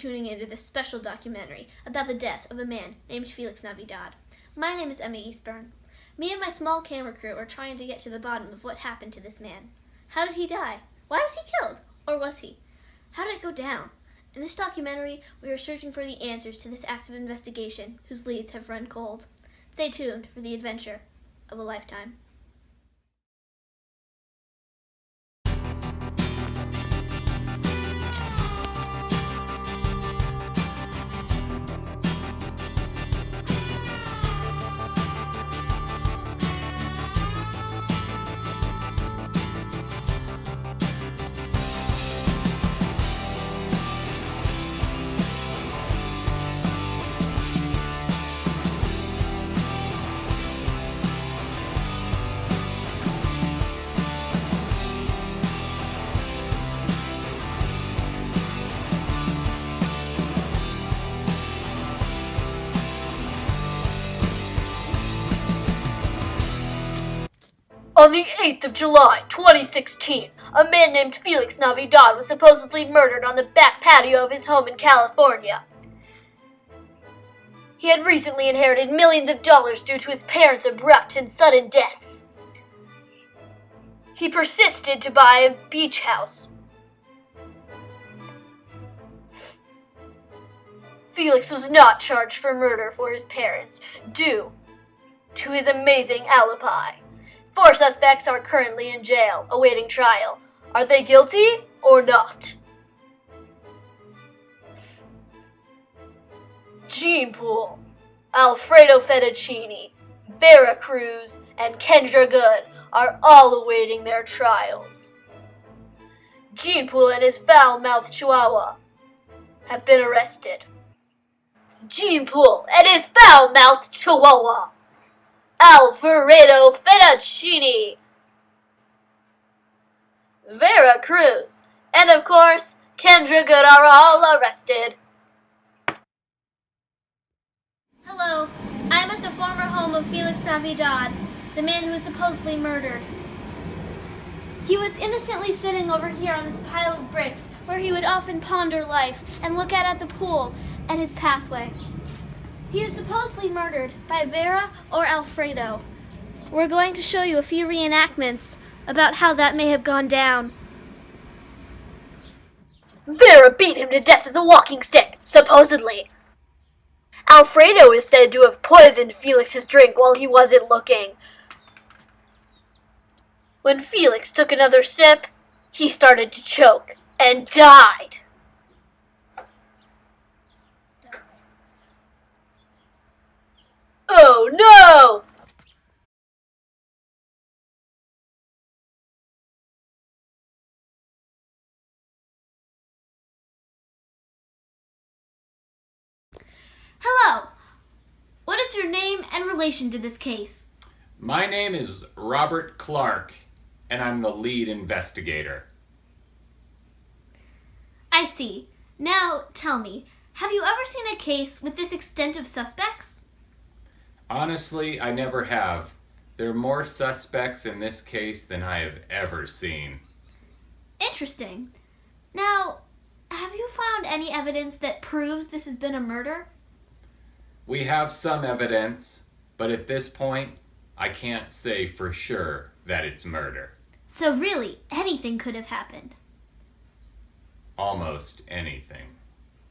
tuning into this special documentary about the death of a man named Felix Navidad. My name is Emma Eastburn. Me and my small camera crew are trying to get to the bottom of what happened to this man. How did he die? Why was he killed? Or was he? How did it go down? In this documentary, we are searching for the answers to this active investigation whose leads have run cold. Stay tuned for the adventure of a lifetime. On the 8th of July, 2016, a man named Felix Navidad was supposedly murdered on the back patio of his home in California. He had recently inherited millions of dollars due to his parents' abrupt and sudden deaths. He persisted to buy a beach house. Felix was not charged for murder for his parents due to his amazing alibi. 4 suspects are currently in jail, awaiting trial. Are they guilty or not? Gene Pool, Alfredo Fettuccini, Vera Cruz, and Kendra Good are all awaiting their trials. Gene Pool and his foul-mouthed chihuahua have been arrested. Gene Pool and his foul-mouthed chihuahua, Alfredo Fettuccini, Vera Cruz, and of course, Kendra Good are all arrested. Hello, I'm at the former home of Felix Navidad, the man who was supposedly murdered. He was innocently sitting over here on this pile of bricks where he would often ponder life and look out at the pool and his pathway. He was supposedly murdered by Vera or Alfredo. We're going to show you a few reenactments about how that may have gone down. Vera beat him to death with a walking stick, supposedly. Alfredo is said to have poisoned Felix's drink while he wasn't looking. When Felix took another sip, he started to choke and died. Oh no! Hello! What is your name and relation to this case? My name is Robert Clark, and I'm the lead investigator. I see. Now, tell me, have you ever seen a case with this extent of suspects? Honestly, I never have. There are more suspects in this case than I have ever seen. Interesting. Now, have you found any evidence that proves this has been a murder? We have some evidence, but at this point, I can't say for sure that it's murder. So really, anything could have happened. Almost anything.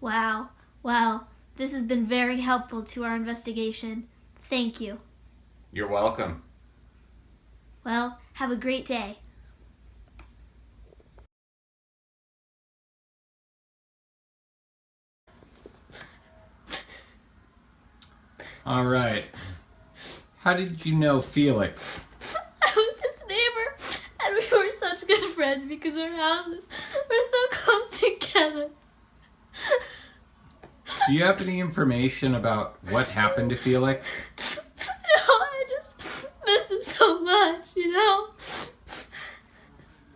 Wow. Well, this has been very helpful to our investigation. Thank you. You're welcome. Well, have a great day. All right. How did you know Felix? I was his neighbor, and we were such good friends because our houses were so close together. Do you have any information about what happened to Felix? No, I just miss him so much, you know?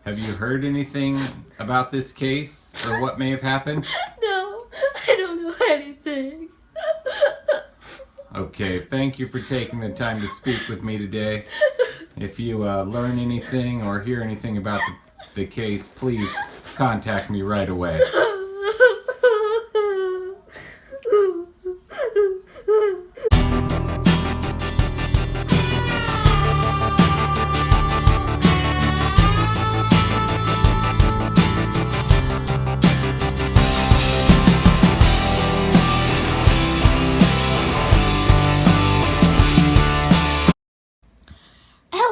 Have you heard anything about this case or what may have happened? No, I don't know anything. Okay, thank you for taking the time to speak with me today. If you learn anything or hear anything about the case, please contact me right away.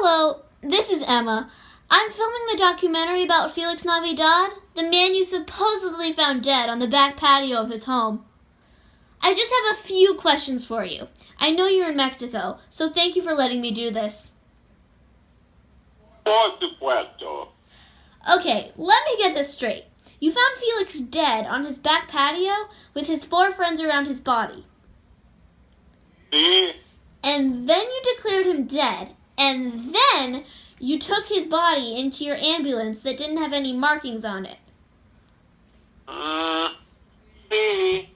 Hello, this is Emma. I'm filming the documentary about Felix Navidad, the man you supposedly found dead on the back patio of his home. I just have a few questions for you. I know you're in Mexico, so thank you for letting me do this. Por supuesto. Okay, let me get this straight. You found Felix dead on his back patio with his 4 friends around his body. Sí. And then you declared him dead, and then you took his body into your ambulance that didn't have any markings on it. Sí.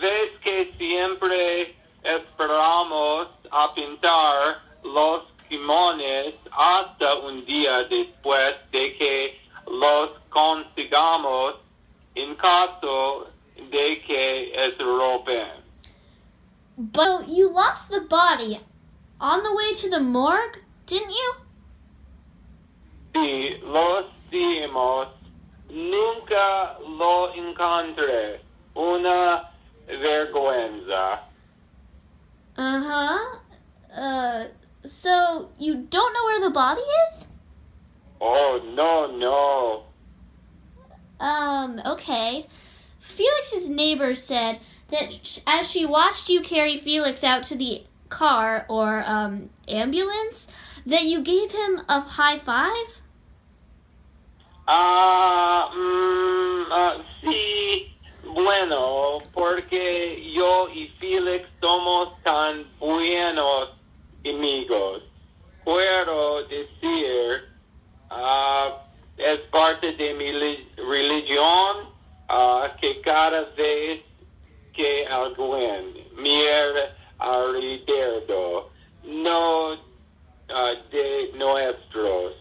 Ves que siempre esperamos a pintar los limones hasta un día después de que los consigamos en caso de que se rompen. But you lost the body on the way to the morgue, didn't you? Sí, lo hicimos. Nunca lo encontré. Una vergüenza. So you don't know where the body is? Oh, no. Okay. Felix's neighbor said that as she watched you carry Felix out to the car or ambulance, that you gave him a high five? Sí, bueno, porque yo y Felix somos tan buenos amigos. Puedo decir, es parte de mi religión, que cada vez que alguien mira alrededor, no de nosotros,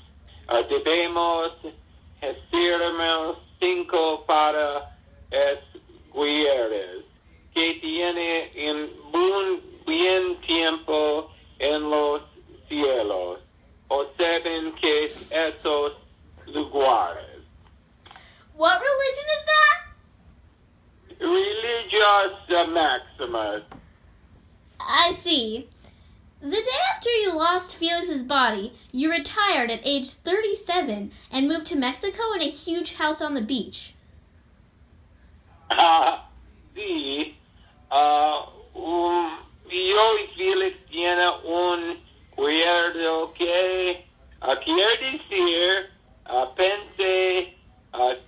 debemos hacernos 5 para escuelas que tiene un buen tiempo en los cielos, o saben que esos lugares. What religion is that? Religious Maximus. I see. The day after you lost Felix's body, you retired at age 37 and moved to Mexico in a huge house on the beach. Sí, yo y Felix tiene un acuerdo que quiere decir, pensé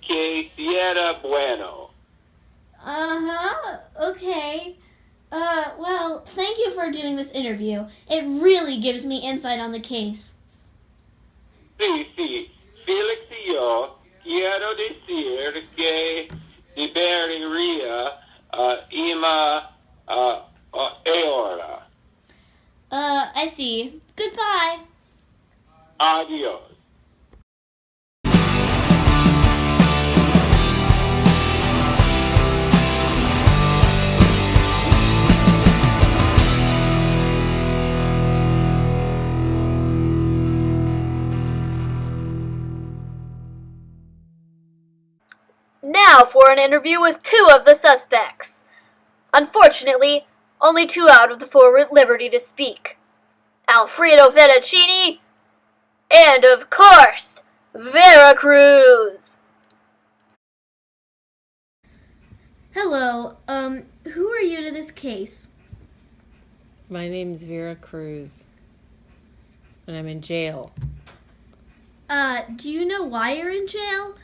que si era bueno. Okay. Well, thank you for doing this interview. It really gives me insight on the case. Sí, Felix y yo quiero decir que debería irme ahora. I see. Goodbye. Adiós. Now for an interview with 2 of the suspects. Unfortunately, only 2 out of the 4 were at liberty to speak. Alfredo Fettuccini, and of course, Vera Cruz. Hello. Who are you to this case? My name's Vera Cruz, and I'm in jail. Do you know why you're in jail?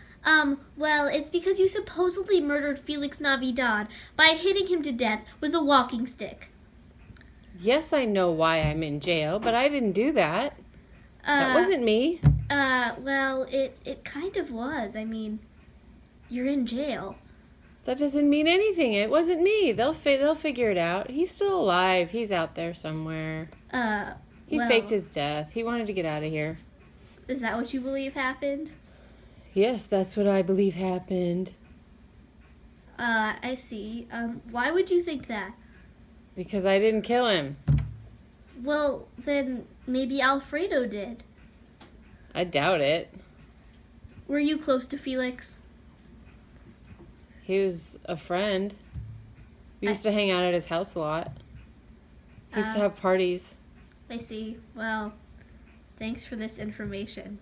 Well, it's because you supposedly murdered Felix Navidad by hitting him to death with a walking stick. Yes, I know why I'm in jail, but I didn't do that. That wasn't me. Well, it kind of was. I mean, you're in jail. That doesn't mean anything. It wasn't me. They'll figure it out. He's still alive. He's out there somewhere. He faked his death. He wanted to get out of here. Is that what you believe happened? Yes, that's what I believe happened. I see. Why would you think that? Because I didn't kill him. Well, then maybe Alfredo did. I doubt it. Were you close to Felix? He was a friend. We used to hang out at his house a lot. He used to have parties. I see. Well, Thanks for this information.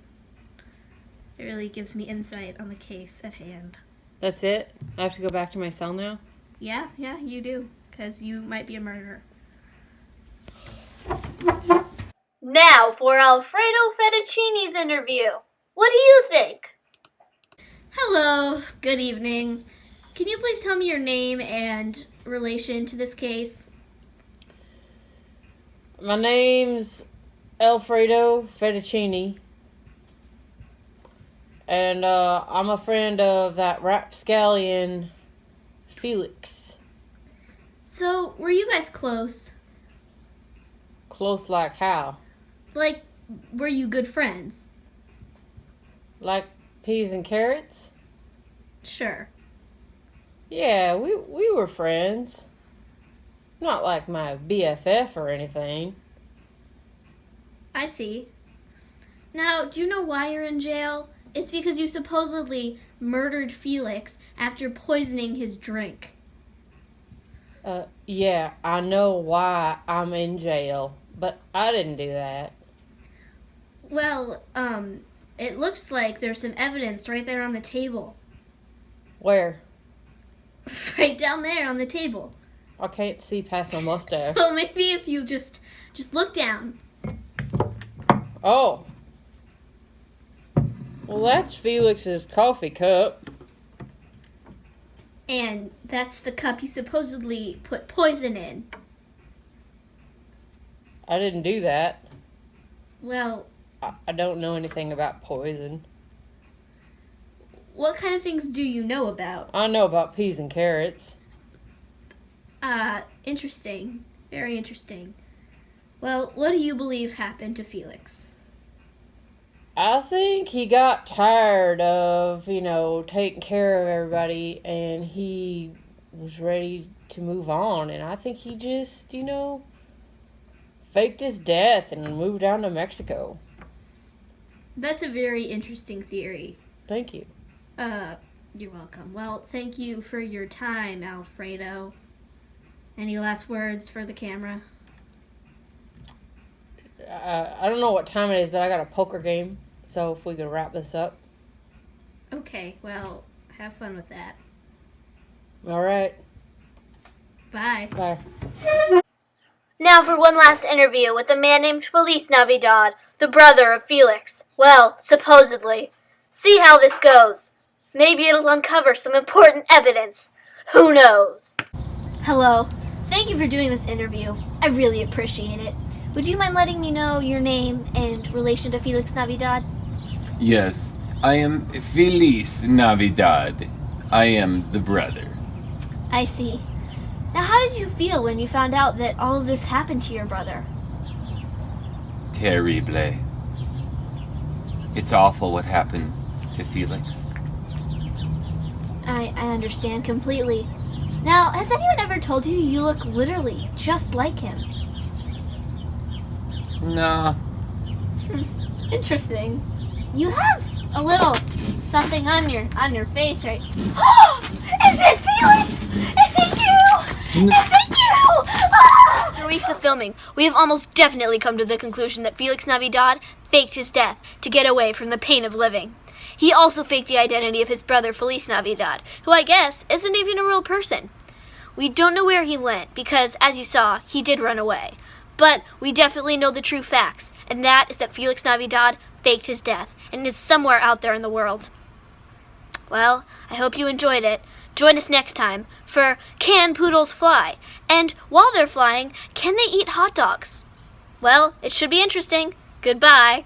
It really gives me insight on the case at hand. That's it? I have to go back to my cell now? Yeah, you do. Because you might be a murderer. Now for Alfredo Fettuccine's interview. What do you think? Hello, good evening. Can you please tell me your name and relation to this case? My name's Alfredo Fettuccine. And I'm a friend of that rapscallion Felix. So, were you guys close? Close like how? Like, were you good friends? Like peas and carrots? Sure. Yeah, we were friends. Not like my BFF or anything. I see. Now, do you know why you're in jail? It's because you supposedly murdered Felix after poisoning his drink. Yeah, I know why I'm in jail, but I didn't do that. Well, it looks like there's some evidence right there on the table. Where? Right down there on the table. I can't see past my mustache. Well, maybe if you just look down. Oh. Well, that's Felix's coffee cup. And that's the cup you supposedly put poison in. I didn't do that. Well, I don't know anything about poison. what kind of things do you know about? I know about peas and carrots. Interesting. Very interesting. Well, what do you believe happened to Felix? I think he got tired of, taking care of everybody, and he was ready to move on. And I think he just, faked his death and moved down to Mexico. That's a very interesting theory. Thank you. You're welcome. Well, thank you for your time, Alfredo. Any last words for the camera? I don't know what time it is, but I got a poker game. So if we could wrap this up. Okay, well, have fun with that. All right. Bye. Bye. Now for one last interview with a man named Feliz Navidad, the brother of Felix. Well, supposedly. See how this goes. Maybe it'll uncover some important evidence. Who knows? Hello. Thank you for doing this interview. I really appreciate it. Would you mind letting me know your name and relation to Felix Navidad? Yes, I am Feliz Navidad. I am the brother. I see. Now, how did you feel when you found out that all of this happened to your brother? Terrible. It's awful what happened to Felix. I understand completely. Now, has anyone ever told you you look literally just like him? No. Interesting. You have a little something on your face, right? Oh! Is it Felix? Is it you? Is it you? Ah! After weeks of filming, we have almost definitely come to the conclusion that Felix Navidad faked his death to get away from the pain of living. He also faked the identity of his brother Feliz Navidad, who I guess isn't even a real person. We don't know where he went because, as you saw, he did run away. But we definitely know the true facts, and that is that Felix Navidad faked his death and is somewhere out there in the world. Well, I hope you enjoyed it. Join us next time for Can Poodles Fly? And while they're flying, can they eat hot dogs? Well, it should be interesting. Goodbye.